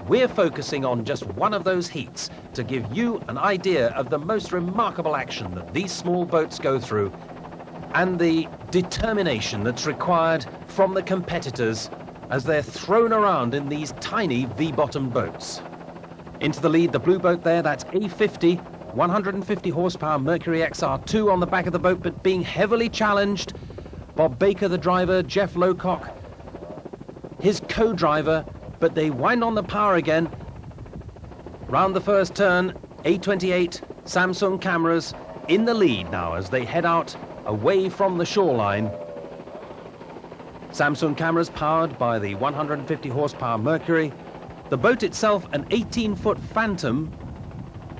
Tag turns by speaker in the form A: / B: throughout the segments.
A: we're focusing on just one of those heats to give you an idea of the most remarkable action that these small boats go through and the determination that's required from the competitors as they're thrown around in these tiny V-bottomed boats. Into the lead, the blue boat there, that's A50, 150 horsepower Mercury XR2 on the back of the boat, but being heavily challenged. Bob Baker, the driver, Jeff Lowcock, his co-driver, but they wind on the power again. Round the first turn, A28 Samsung cameras in the lead now as they head out away from the shoreline. Samsung cameras powered by the 150 horsepower Mercury. The boat itself an 18-foot Phantom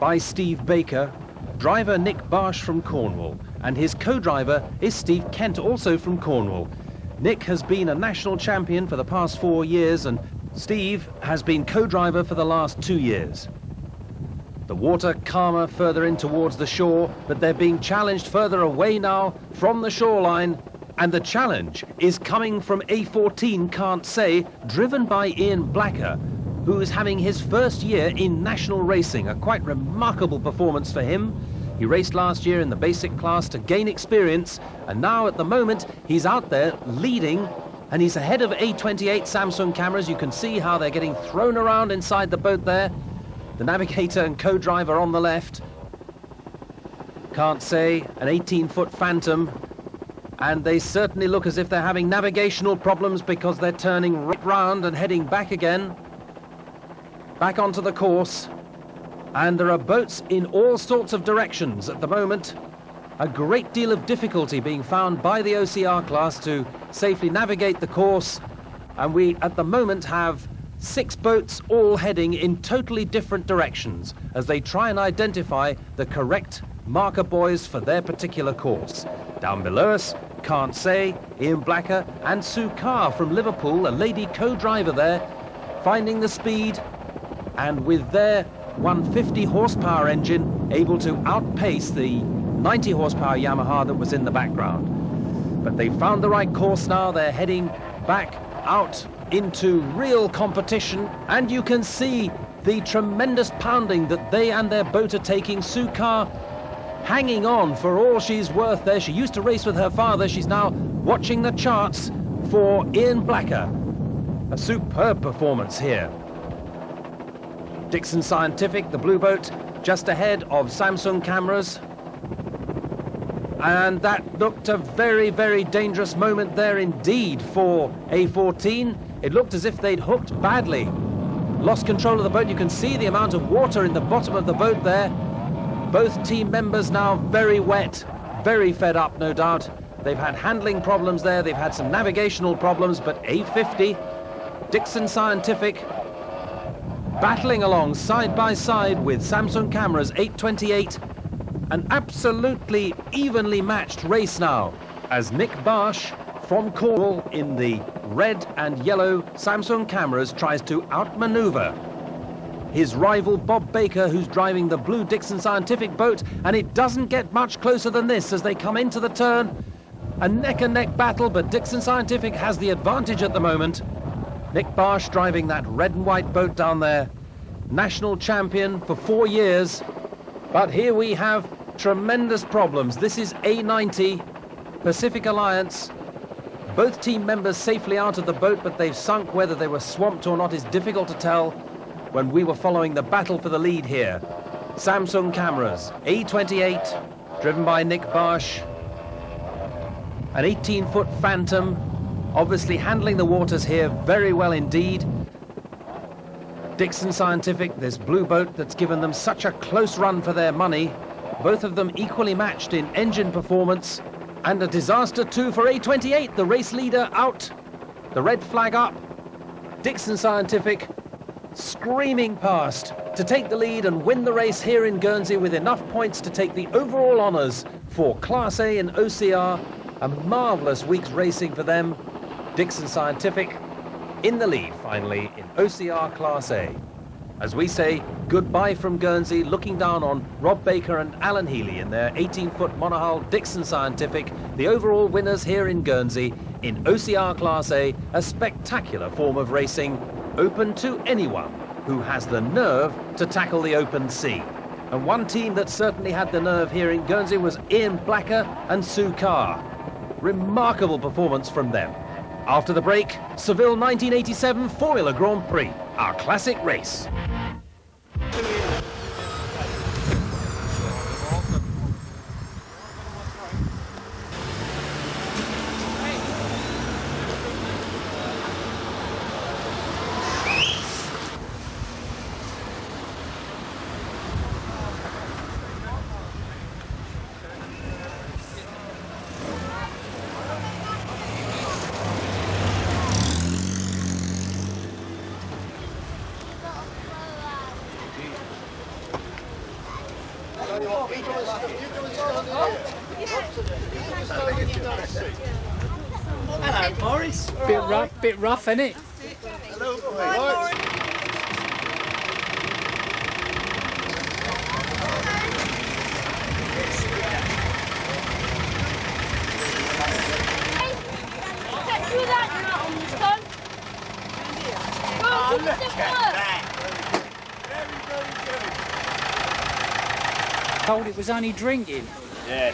A: by Steve Baker, driver Nick Barsh from Cornwall, and his co-driver is Steve Kent, also from Cornwall. Nick has been a national champion for the past 4 years, and Steve has been co-driver for the last 2 years. The water calmer further in towards the shore, but they're being challenged further away now from the shoreline, and the challenge is coming from A14 Can't Say, driven by Ian Blacker, who is having his first year in national racing, a quite remarkable performance for him. He raced last year in the basic class to gain experience, and now at the moment he's out there leading, and he's ahead of A28 Samsung cameras. You can see how they're getting thrown around inside the boat there. The navigator and co-driver on the left. Can't Say, an 18-foot Phantom, and they certainly look as if they're having navigational problems because they're turning right round and heading back again, back onto the course. And there are boats in all sorts of directions at the moment. A great deal of difficulty being found by the OCR class to safely navigate the course. And we, at the moment, have 6 boats all heading in totally different directions as they try and identify the correct marker buoys for their particular course. Down below us, Can't Say, Ian Blacker and Sue Carr from Liverpool, a lady co-driver there, finding the speed, and with their 150 horsepower engine able to outpace the 90 horsepower Yamaha that was in the background. But they found the right course now. They're heading back out into real competition, and you can see the tremendous pounding that they and their boat are taking. Sue Carr hanging on for all she's worth there. She used to race with her father. She's now watching the charts for Ian Blacker. A superb performance here. Dixon Scientific, the blue boat, just ahead of Samsung cameras. And that looked a very, very dangerous moment there indeed for A14. It looked as if they'd hooked badly. Lost control of the boat. You can see the amount of water in the bottom of the boat there. Both team members now very wet, very fed up, no doubt. They've had handling problems there. They've had some navigational problems, but A50, Dixon Scientific, battling along side by side with Samsung cameras, 828. An absolutely evenly matched race now as Nick Barsh from Cornwall in the red and yellow Samsung cameras tries to outmaneuver his rival Bob Baker, who's driving the blue Dixon Scientific boat, and it doesn't get much closer than this as they come into the turn. A neck-and-neck battle, but Dixon Scientific has the advantage at the moment. Nick Barsh driving that red and white boat down there, national champion for 4 years. But here we have tremendous problems. This is A90 Pacific Alliance. Both team members safely out of the boat, but they've sunk. Whether they were swamped or not is difficult to tell when we were following the battle for the lead here. Samsung cameras, A28, driven by Nick Barsh. An 18-foot Phantom, obviously handling the waters here very well indeed. Dixon Scientific, this blue boat that's given them such a close run for their money. Both of them equally matched in engine performance. And a disaster too for A28, the race leader out. The red flag up. Dixon Scientific screaming past to take the lead and win the race here in Guernsey with enough points to take the overall honours for Class A and OCR. A marvellous week's racing for them. Dixon Scientific in the lead finally in OCR Class A. As we say goodbye from Guernsey, looking down on Rob Baker and Alan Healy in their 18-foot monohull Dixon Scientific, the overall winners here in Guernsey in OCR Class A, a spectacular form of racing, open to anyone. who has the nerve to tackle the open sea. And one team that certainly had the nerve here in Guernsey was Ian Blacker and Sue Carr. Remarkable performance from them. After the break, Seville 1987 Formula Grand Prix, our classic race.
B: Hello, Boris.
C: Bit rough, isn't it?
B: Hello, Boris. Oh, look at that. Very, very good.
C: Told it was only drinking.
B: Yeah.